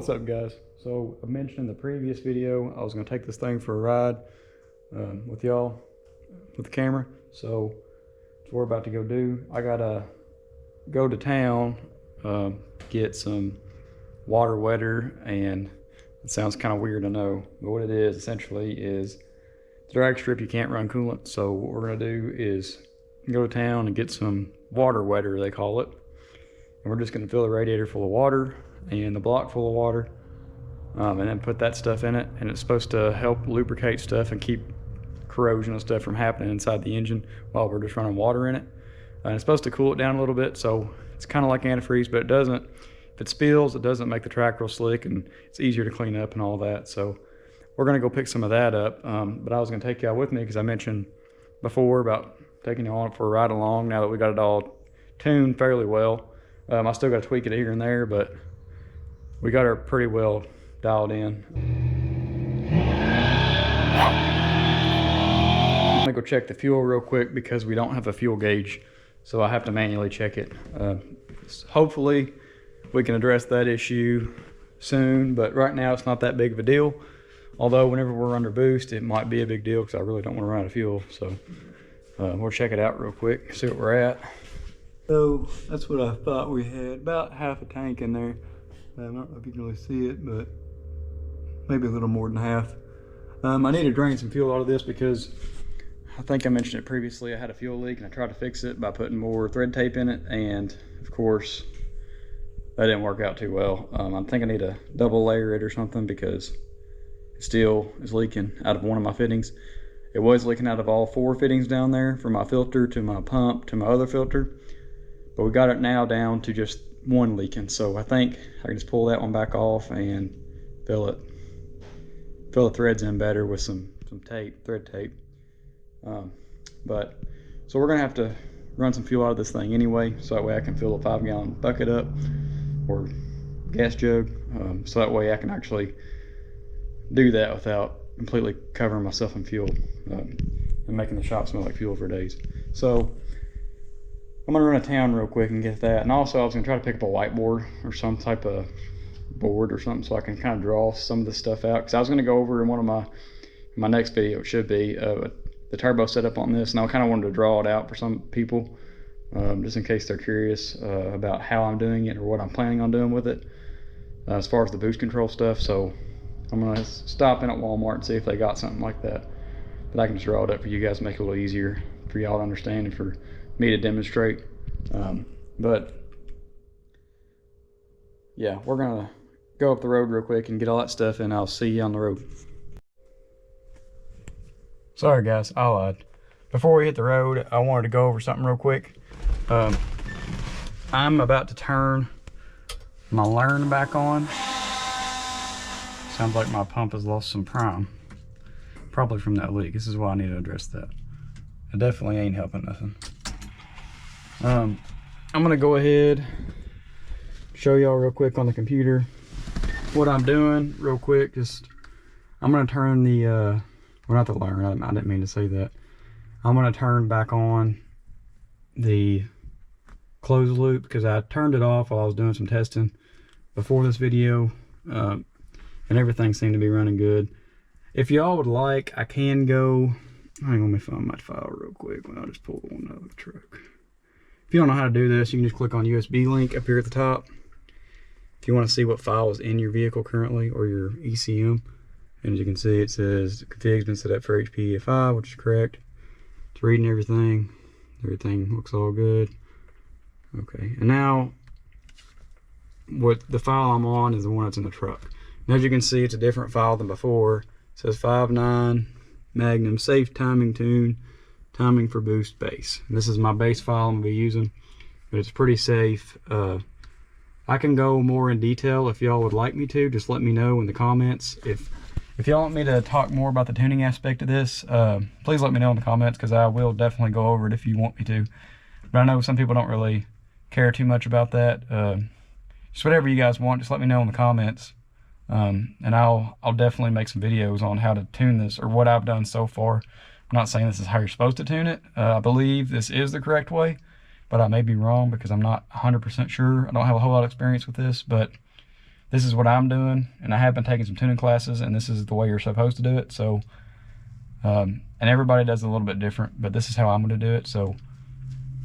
What's up, guys? So I mentioned in the previous video I was going to take this thing for a ride with y'all with the camera. So that's what we're about to go do. I gotta go to town, get some water wetter, and it sounds kind of weird, I know, but what it is essentially is the drag strip you can't run coolant. So what we're going to do is go to town and get some water wetter, they call it, and we're just going to fill the radiator full of water and the block full of water, and then put that stuff in it, and it's supposed to help lubricate stuff and keep corrosion and stuff from happening inside the engine while we're just running water in it. And it's supposed to cool it down a little bit, so it's kind of like antifreeze, but it doesn't, if it spills, it doesn't make the track real slick, and it's easier to clean up and all that. So we're going to go pick some of that up, but I was going to take y'all with me because I mentioned before about taking y'all on for a ride along now that we got it all tuned fairly well. I still got to tweak it here and there, but we got her pretty well dialed in. I'm gonna go check the fuel real quick because we don't have a fuel gauge, so I have to manually check it. Hopefully we can address that issue soon, but right now it's not that big of a deal. Although whenever we're under boost, it might be a big deal because I really don't want to run out of fuel. So we'll check it out real quick, see what we're at. So that's what I thought we had, about half a tank in there. I don't know if you can really see it, but maybe a little more than half. I need to drain some fuel out of this because I think I mentioned it previously. I had a fuel leak and I tried to fix it by putting more thread tape in it, and of course that didn't work out too well. I think I need to double layer it or something because it still is leaking out of one of my fittings. It was leaking out of all 4 fittings down there, from my filter to my pump to my other filter, but we got it now down to just one leaking. So I think I can just pull that one back off and fill the threads in better with some tape, thread tape. So we're gonna have to run some fuel out of this thing anyway, so that way I can fill a 5-gallon bucket up or gas jug, so that way I can actually do that without completely covering myself in fuel and making the shop smell like fuel for days. So I'm gonna run to town real quick and get that, and also I was gonna try to pick up a whiteboard or some type of board or something so I can kind of draw some of this stuff out, because I was gonna go over in one of my next video, it should be the turbo setup on this, and I kind of wanted to draw it out for some people, just in case they're curious about how I'm doing it or what I'm planning on doing with it as far as the boost control stuff. So I'm gonna stop in at Walmart and see if they got something like that I can just draw it up for you guys, make it a little easier for y'all to understand and for me to demonstrate. But yeah, we're gonna go up the road real quick and get all that stuff, and I'll see you on the road. Sorry guys, I lied. Before we hit the road, I wanted to go over something real quick. I'm about to turn my Learn back on. Sounds like my pump has lost some prime. Probably from that leak. This is why I need to address that. It definitely ain't helping nothing. I'm gonna go ahead, show y'all real quick on the computer what I'm doing real quick. I'm gonna turn the, well, not the Learn, I didn't mean to say that. I'm gonna turn back on the closed loop because I turned it off while I was doing some testing before this video, and everything seemed to be running good. If y'all would like, I can go, hang on, let me find my file real quick when I just pull one out of the truck. If you don't know how to do this, you can just click on USB link up here at the top. If you want to see what file is in your vehicle currently or your ECM, and as you can see, it says the config's been set up for HP EFI, which is correct. It's reading everything. Everything looks all good. Okay, and now what the file I'm on is the one that's in the truck. And as you can see, it's a different file than before. It says 5.9 Magnum safe timing tune, timing for boost bass. And this is my bass file I'm gonna be using, but it's pretty safe. I can go more in detail if y'all would like me to. Just let me know in the comments. If y'all want me to talk more about the tuning aspect of this, please let me know in the comments, because I will definitely go over it if you want me to. But I know some people don't really care too much about that. Just whatever you guys want, just let me know in the comments. And I'll definitely make some videos on how to tune this, or what I've done so far. I'm not saying this is how you're supposed to tune it. I believe this is the correct way, but I may be wrong because I'm not 100% sure. I don't have a whole lot of experience with this, but this is what I'm doing, and I have been taking some tuning classes, and this is the way you're supposed to do it. So and everybody does it a little bit different, but this is how I'm going to do it. So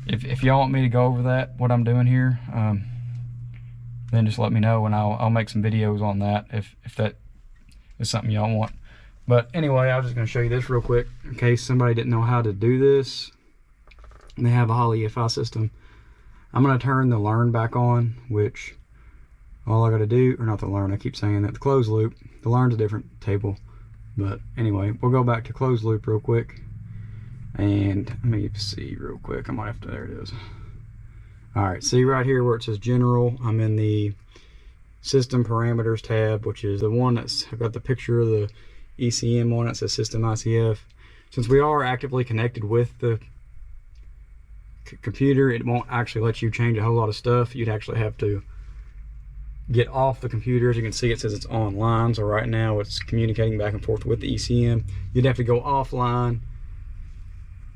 if y'all want me to go over that, what I'm doing here, then just let me know, and I'll make some videos on that if that is something y'all want. But anyway, I was just going to show you this real quick in case somebody didn't know how to do this and they have a Holley EFI system. I'm going to turn the learn back on, which all I got to do, or not the learn, I keep saying that, the closed loop. The learn's a different table. But anyway, we'll go back to closed loop real quick. And let me see real quick. I might have to, there it is. All right, see right here where it says general, I'm in the system parameters tab, which is the one that's got the picture of the ECM on it. It says system ICF. Since we are actively connected with the computer, it won't actually let you change a whole lot of stuff. You'd actually have to get off the computer. As you can see, it says it's online, so right now it's communicating back and forth with the ECM. You'd have to go offline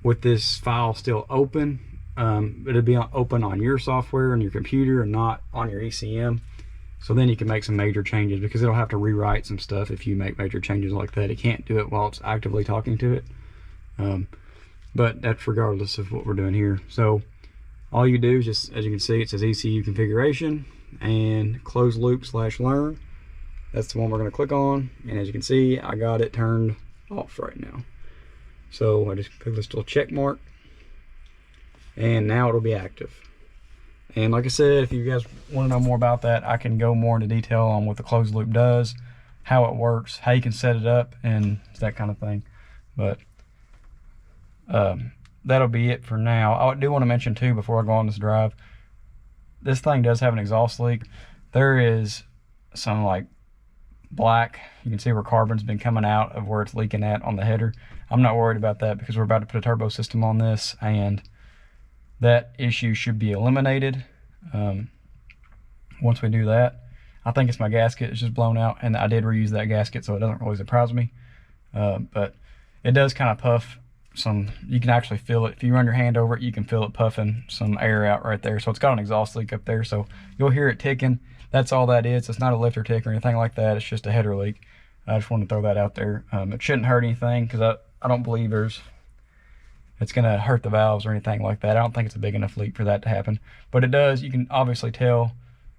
with this file still open. It'll be open on your software and your computer and not on your ECM. So then you can make some major changes, because it'll have to rewrite some stuff if you make major changes like that. It can't do it while it's actively talking to it. But that's regardless of what we're doing here. So all you do is just, as you can see, it says ECU configuration and closed loop / learn. That's the one we're going to click on. And as you can see, I got it turned off right now. So I just click this little check mark, and now it'll be active. And like I said, if you guys want to know more about that, I can go more into detail on what the closed loop does, how it works, how you can set it up, and that kind of thing. But that'll be it for now. I do want to mention too, before I go on this drive, this thing does have an exhaust leak. There is some like black, you can see where carbon's been coming out of where it's leaking at on the header. I'm not worried about that, because we're about to put a turbo system on this, and that issue should be eliminated once we do that. I think it's my gasket, it's just blown out, and I did reuse that gasket, so it doesn't really surprise me. But it does kind of puff some, you can actually feel it. If you run your hand over it, you can feel it puffing some air out right there. So it's got an exhaust leak up there, so you'll hear it ticking. That's all that is. It's not a lifter tick or anything like that. It's just a header leak. I just wanted to throw that out there. It shouldn't hurt anything, because I don't believe it's going to hurt the valves or anything like that. I don't think it's a big enough leak for that to happen. But it does, you can obviously tell.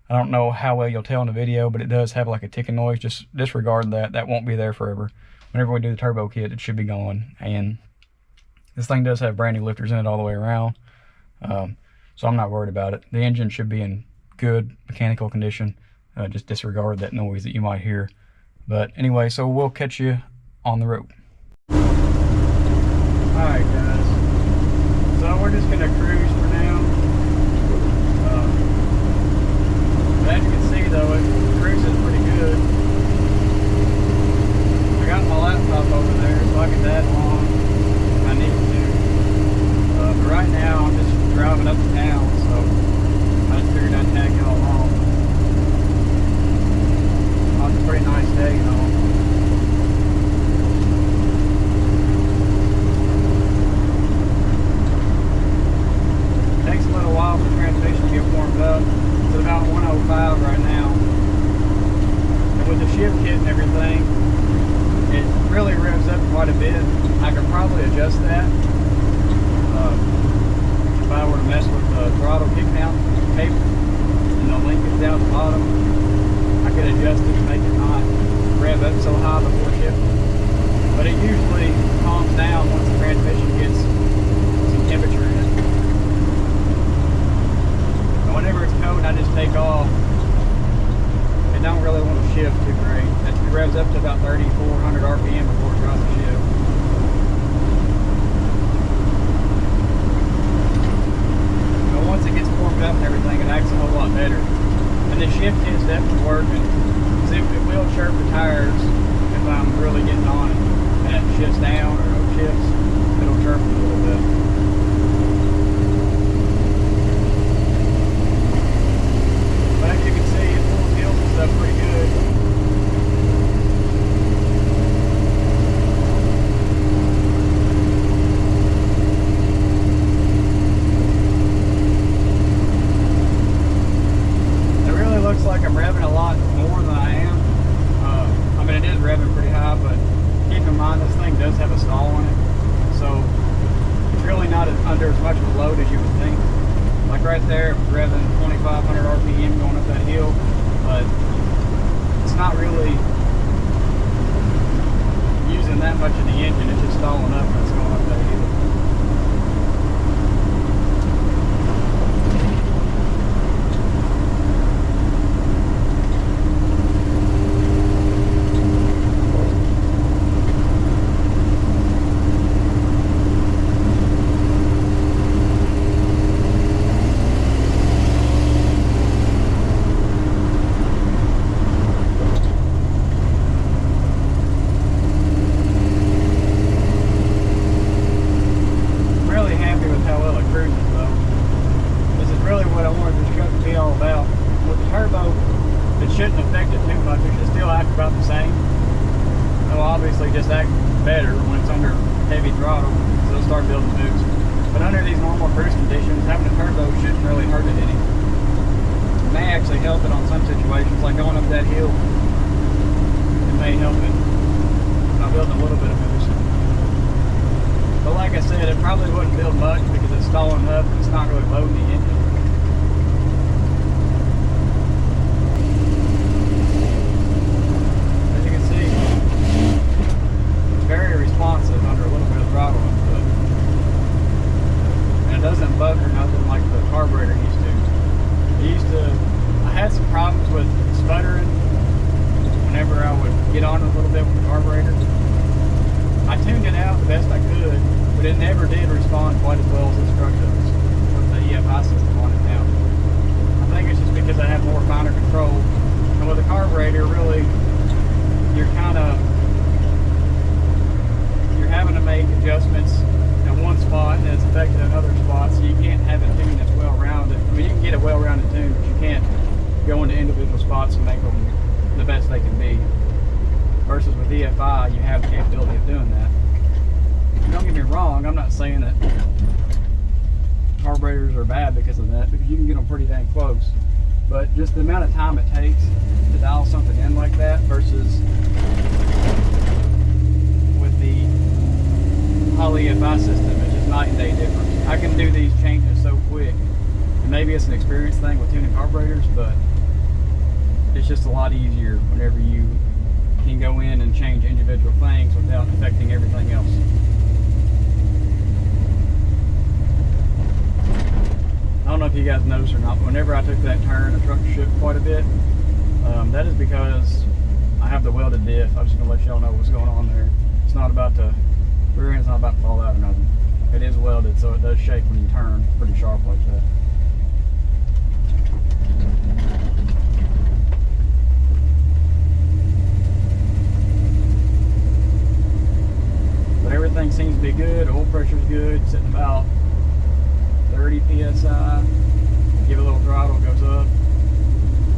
I don't know how well you'll tell in the video, but it does have like a ticking noise. Just disregard that. That won't be there forever. Whenever we do the turbo kit, it should be gone. And this thing does have brand new lifters in it all the way around. So I'm not worried about it. The engine should be in good mechanical condition. Just disregard that noise that you might hear. But anyway, so we'll catch you on the road. Alright guys, so we're just going to cruise for now. But as you can see though, it cruises pretty good. I got my laptop over there so I can tag along if I need to. But right now I'm just driving up to town, so I just figured I'd tag y'all along. Oh, it's a pretty nice day, you know. Takes a little while for the transmission to get warmed up. It's about 105 right now. And with the shift kit and everything, it really revs up quite a bit. I could probably adjust that. If I were to mess with the throttle kick down cable and the link is down the bottom, I could adjust it to make it not rev up so high before shifting. But it usually calms down once the transmission gets some temperature in it. And whenever it's cold, I just take off. It don't really want to shift too great. It revs up to about 3,400 RPM before it tries to shift. right there. It was revving 2,500 RPM going up that hill, but it's not really using that much of the engine. It's just stalling up when it's going up that hill. Just act better when it's under heavy throttle, so it'll start building boost. But under these normal cruise conditions, having a turbo shouldn't really hurt it any. It may actually help it on some situations, like going up that hill. It may help it by building a little bit of boost. But like I said, it probably wouldn't build much because it's stalling up and it's not really loading the engine. Very responsive under a little bit of throttle input. And it doesn't buck or nothing like the carburetor used to. I had some problems with sputtering whenever I would get on a little bit with the carburetor. I tuned it out the best I could, but it never did respond quite as well as this truck does with the EFI system on it now. I think it's just because I have more finer control. And with the carburetor, really, you're having to make adjustments at one spot and it's affected another spot, so you can't have a tune that's well-rounded. I mean, you can get a well-rounded tune, but you can't go into individual spots and make them the best they can be. Versus with EFI, you have the capability of doing that. Don't get me wrong, I'm not saying that carburetors are bad because of that, because you can get them pretty dang close. But just the amount of time it takes to dial something in like that versus with the Holley EFI system, it's just night and day difference. I can do these changes so quick, and maybe it's an experience thing with tuning carburetors, but it's just a lot easier whenever you can go in and change individual things without affecting everything else. I don't know if you guys noticed or not, but whenever I took that turn, the truck shook quite a bit. That is because I have the welded diff. I'm just going to let y'all know what's going on there. It's not about to, rear end's not about to fall out or nothing. It is welded, so it does shake when you turn pretty sharp like that. But everything seems to be good. Oil pressure's good, sitting about 30 psi. Give it a little throttle, it goes up.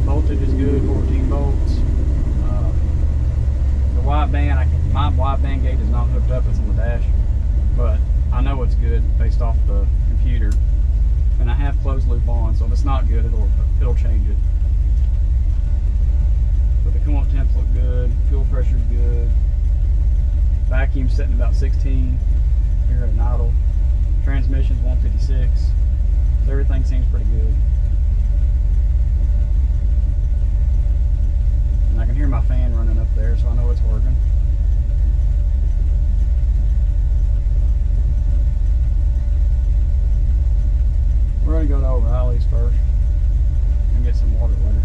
Voltage is good, 14 volts. The wide band, my wide band gauge is not hooked up, it's on the dash, but I know it's good based off the computer. And I have closed loop on, so if it's not good, it'll change it. But the coolant temps look good, fuel pressure's good. Vacuum's sitting about 16 here at an idle. Transmission's 156. So everything seems pretty good. And I can hear my fan running up there, so I know it's working. We're going to go to O'Reilly's first and get some water later.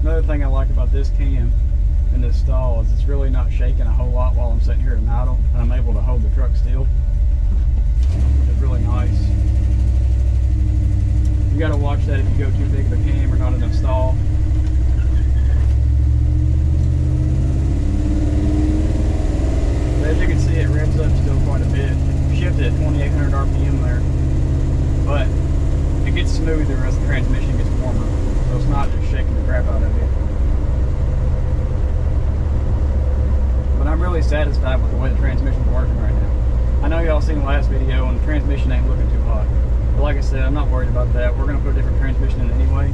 Another thing I like about this cam and this stall is it's really not shaking a whole lot while I'm sitting here at an idle, and I'm able to hold the truck still, which is really nice. You got to watch that if you go too big of a cam or not enough stall. But as you can see, it revs up still quite a bit. Shifted at 2,800 RPM there, but it gets smoother as the transmission gets warmer, so it's not just shaking the crap out of you. But I'm really satisfied with the way the transmission's working right now. I know y'all seen the last video and the transmission ain't looking too hot, but like I said, I'm not worried about that. We're going to put a different transmission in anyway,